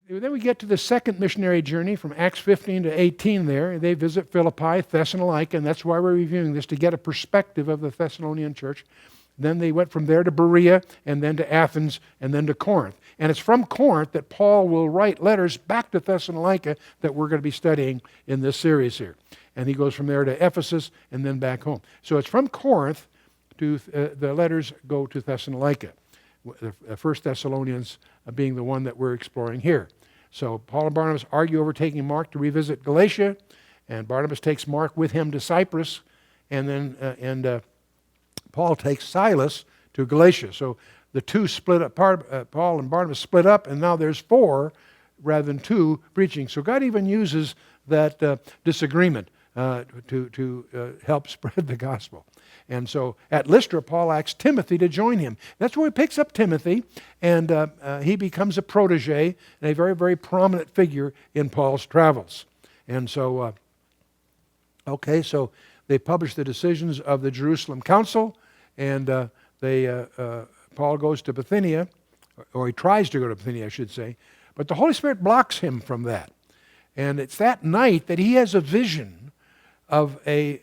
Then we get to the second missionary journey from Acts 15 to 18 there. They visit Philippi, Thessalonica, and that's why we're reviewing this, to get a perspective of the Thessalonian church. Then they went from there to Berea, and then to Athens, and then to Corinth. And it's from Corinth that Paul will write letters back to Thessalonica that we're going to be studying in this series here. And he goes from there to Ephesus, and then back home. So it's from Corinth to, the letters go to Thessalonica. The First Thessalonians being the one that we're exploring here. So Paul and Barnabas argue over taking Mark to revisit Galatia, and Barnabas takes Mark with him to Cyprus, and then Paul takes Silas to Galatia. So the two split apart. Paul and Barnabas split up, and now there's 4 rather than 2 preaching. So God even uses that disagreement to help spread the gospel. And so at Lystra, Paul asks Timothy to join him. That's where he picks up Timothy, and he becomes a protege and a very, very prominent figure in Paul's travels. And so, so they publish the decisions of the Jerusalem Council, and Paul goes to Bithynia, or he tries to go to Bithynia, I should say, but the Holy Spirit blocks him from that. And it's that night that he has a vision of a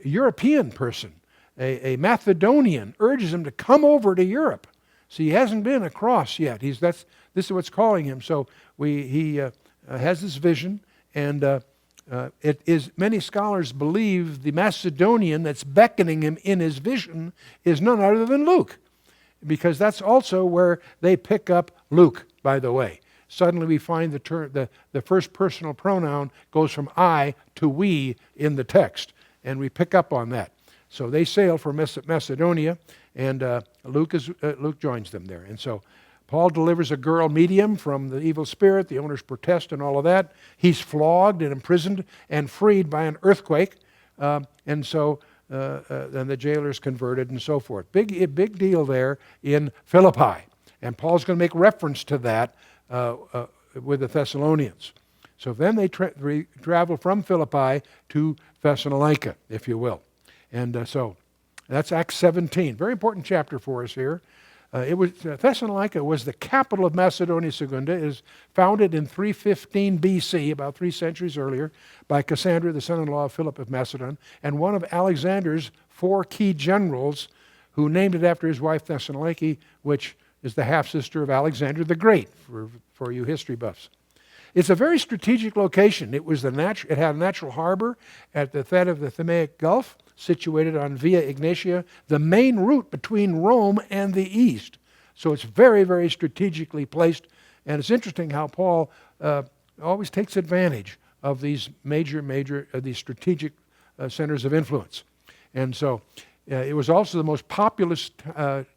European person, a Macedonian, urges him to come over to Europe. See, he hasn't been across yet. This is what's calling him. So he has this vision, and many scholars believe the Macedonian that's beckoning him in his vision is none other than Luke, because that's also where they pick up Luke, by the way. Suddenly we find the first personal pronoun goes from I to we in the text, and we pick up on that. So they sail for Macedonia, and Luke joins them there. And so Paul delivers a girl medium from the evil spirit. The owners protest and all of that. He's flogged and imprisoned and freed by an earthquake, and so then the jailer's converted and so forth. Big deal there in Philippi, and Paul's going to make reference to that with the Thessalonians. So then they travel from Philippi to Thessalonica, if you will. And so that's Acts 17. Very important chapter for us here. Thessalonica was the capital of Macedonia Secunda. It is founded in 315 BC, about 3 centuries earlier, by Cassandra, the son-in-law of Philip of Macedon, and one of Alexander's 4 key generals, who named it after his wife Thessaloniki, which is the half-sister of Alexander the Great, for you history buffs. It's a very strategic location. It had a natural harbor at the head of the Thamaic Gulf, situated on Via Ignatia, the main route between Rome and the east. So it's very, very strategically placed. And it's interesting how Paul always takes advantage of these these strategic centers of influence. And so it was also the most populous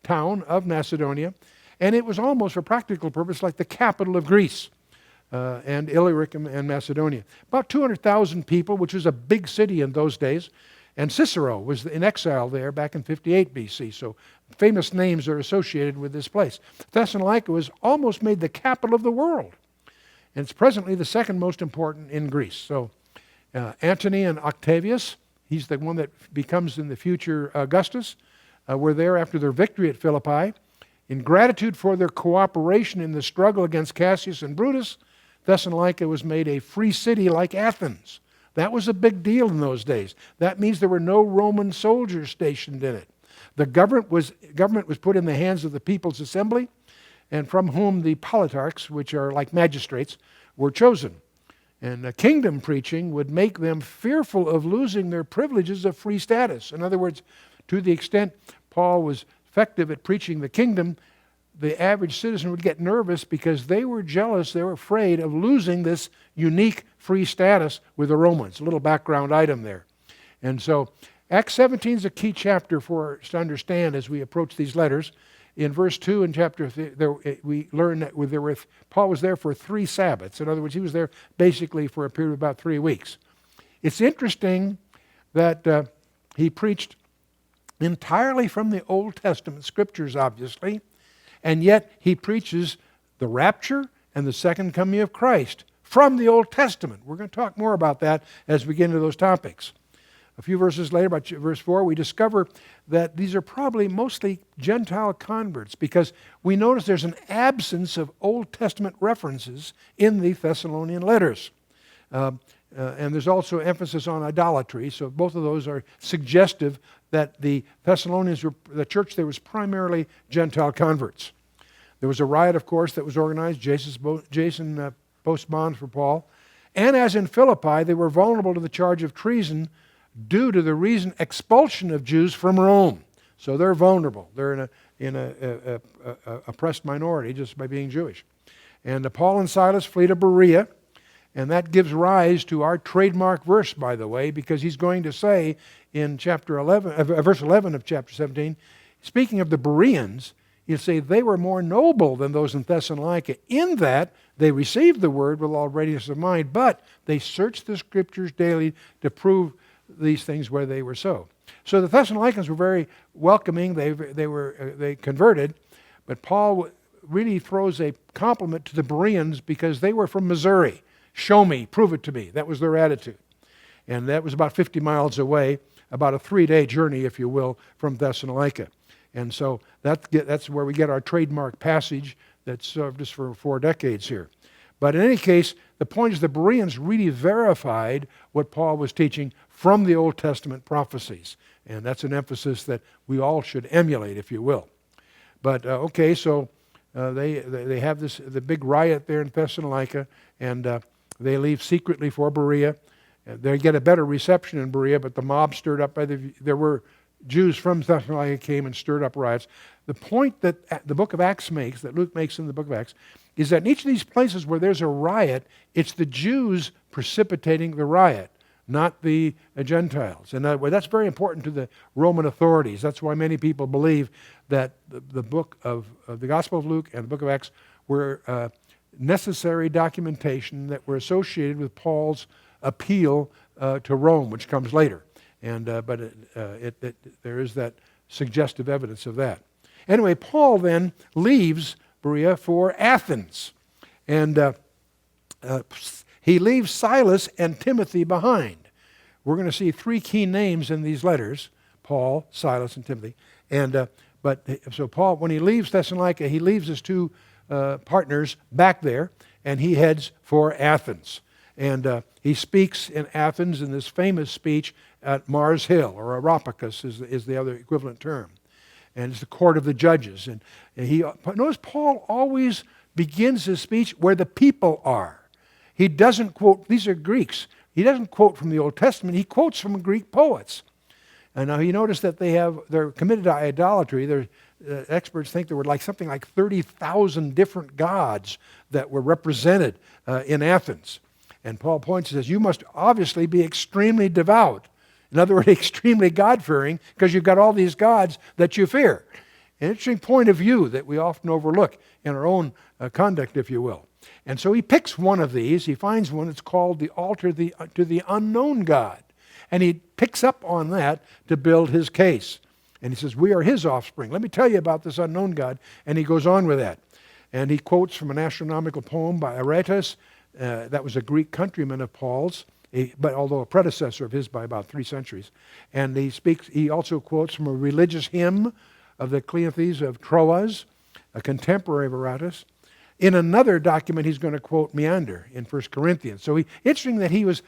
town of Macedonia. And it was almost, for practical purpose, like the capital of Greece. And Illyricum and Macedonia. About 200,000 people, which was a big city in those days. And Cicero was in exile there back in 58 BC. So famous names are associated with this place. Thessalonica was almost made the capital of the world. And it's presently the second most important in Greece. So Antony and Octavius, he's the one that becomes in the future Augustus, were there after their victory at Philippi. In gratitude for their cooperation in the struggle against Cassius and Brutus, Thessalonica was made a free city like Athens. That was a big deal in those days. That means there were no Roman soldiers stationed in it. The government was put in the hands of the People's Assembly, and from whom the politarchs, which are like magistrates, were chosen. And kingdom preaching would make them fearful of losing their privileges of free status. In other words, to the extent Paul was effective at preaching the kingdom, the average citizen would get nervous because they were jealous, they were afraid of losing this unique free status with the Romans. A little background item there. And so Acts 17 is a key chapter for us to understand as we approach these letters. In verse 2 in chapter 3, we learn that Paul was there for 3 Sabbaths. In other words, he was there basically for a period of about 3 weeks. It's interesting that he preached entirely from the Old Testament scriptures, obviously, and yet he preaches the rapture and the second coming of Christ from the Old Testament. We're going to talk more about that as we get into those topics. A few verses later, about verse 4, we discover that these are probably mostly Gentile converts because we notice there's an absence of Old Testament references in the Thessalonian letters. And there's also emphasis on idolatry, so both of those are suggestive that the Thessalonians, the church there was primarily Gentile converts. There was a riot, of course, that was organized. Jason post bond for Paul. And as in Philippi, they were vulnerable to the charge of treason due to the recent expulsion of Jews from Rome. So they're vulnerable. They're in a oppressed minority just by being Jewish. And Paul and Silas flee to Berea. And that gives rise to our trademark verse, by the way, because he's going to say in verse 11 of chapter 17, speaking of the Bereans, he'll say they were more noble than those in Thessalonica in that they received the word with all readiness of mind, but they searched the Scriptures daily to prove these things where they were so. So the Thessalonians were very welcoming. They converted, but Paul really throws a compliment to the Bereans because they were from Missouri. Show me, prove it to me. That was their attitude. And that was about 50 miles away, about a 3-day journey, if you will, from Thessalonica. And so that's where we get our trademark passage that served us for 4 decades here. But in any case, the point is the Bereans really verified what Paul was teaching from the Old Testament prophecies. And that's an emphasis that we all should emulate, if you will. But so they have the big riot there in Thessalonica, and they leave secretly for Berea. They get a better reception in Berea, but the mob stirred up there were Jews from Thessalonica came and stirred up riots. The point that the book of Acts makes, that Luke makes in the book of Acts, is that in each of these places where there's a riot, it's the Jews precipitating the riot, not the Gentiles. And that's very important to the Roman authorities. That's why many people believe that the book of the Gospel of Luke and the book of Acts were necessary documentation that were associated with Paul's appeal to Rome, which comes later. But there is that suggestive evidence of that. Anyway, Paul then leaves Berea for Athens. And he leaves Silas and Timothy behind. We're going to see 3 key names in these letters, Paul, Silas, and Timothy. So Paul, when he leaves Thessalonica, he leaves his 2 partners back there, and he heads for Athens. And he speaks in Athens in this famous speech at Mars Hill, or Areopagus is the other equivalent term. And it's the court of the judges. And notice Paul always begins his speech where the people are. He doesn't quote, these are Greeks. He doesn't quote from the Old Testament. He quotes from Greek poets. And now you notice that they're committed to idolatry. Experts think there were something like 30,000 different gods that were represented in Athens. And Paul points and says, you must obviously be extremely devout. In other words, extremely God-fearing, because you've got all these gods that you fear. An interesting point of view that we often overlook in our own conduct, if you will. And so he picks one of these. He finds one that's called the altar to the unknown God. And he picks up on that to build his case. And he says, we are his offspring. Let me tell you about this unknown God. And he goes on with that. And he quotes from an astronomical poem by Aratus. That was a Greek countryman of Paul's, but although a predecessor of his by about 3 centuries. And he also quotes from a religious hymn of the Cleanthes of Troas, a contemporary of Aratus. In another document, he's going to quote Meander in 1 Corinthians. So interesting that he was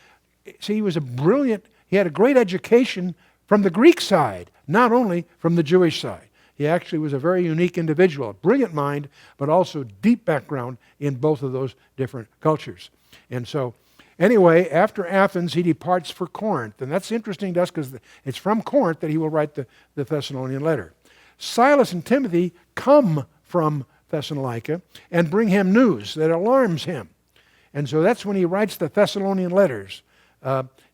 a brilliant, he had a great education from the Greek side, not only from the Jewish side. He actually was a very unique individual, a brilliant mind, but also deep background in both of those different cultures. And so, anyway, after Athens, he departs for Corinth. And that's interesting to us because it's from Corinth that he will write the Thessalonian letter. Silas and Timothy come from Thessalonica and bring him news that alarms him. And so that's when he writes the Thessalonian letters.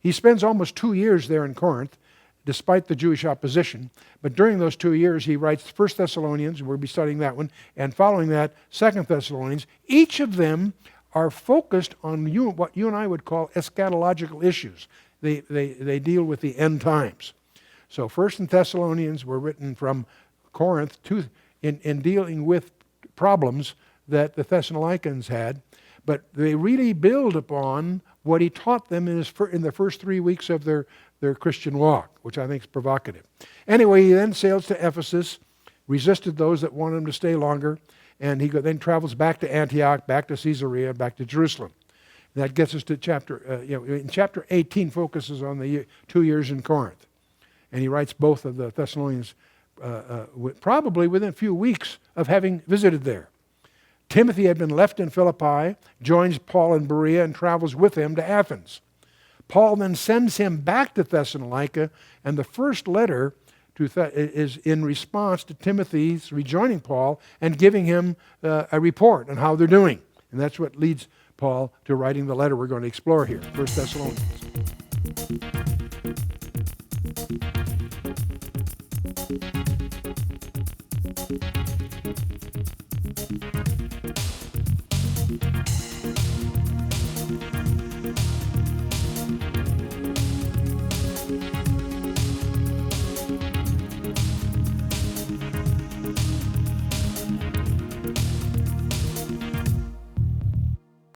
He spends almost 2 years there in Corinth, despite the Jewish opposition. But during those 2 years, he writes 1 Thessalonians, we'll be studying that one, and following that, 2 Thessalonians. Each of them are focused on what you and I would call eschatological issues. They deal with the end times. So 1 and Thessalonians were written from Corinth in dealing with problems that the Thessalonians had, but they really build upon what he taught them in the first 3 weeks of their their Christian walk, which I think is provocative. Anyway, he then sails to Ephesus, resisted those that wanted him to stay longer, and he then travels back to Antioch, back to Caesarea, back to Jerusalem. And that gets us to in chapter 18 focuses on the 2 years in Corinth. And he writes both of the Thessalonians probably within a few weeks of having visited there. Timothy had been left in Philippi, joins Paul in Berea, and travels with him to Athens. Paul then sends him back to Thessalonica, and the first letter is in response to Timothy's rejoining Paul and giving him a report on how they're doing. And that's what leads Paul to writing the letter we're going to explore here, 1 Thessalonians.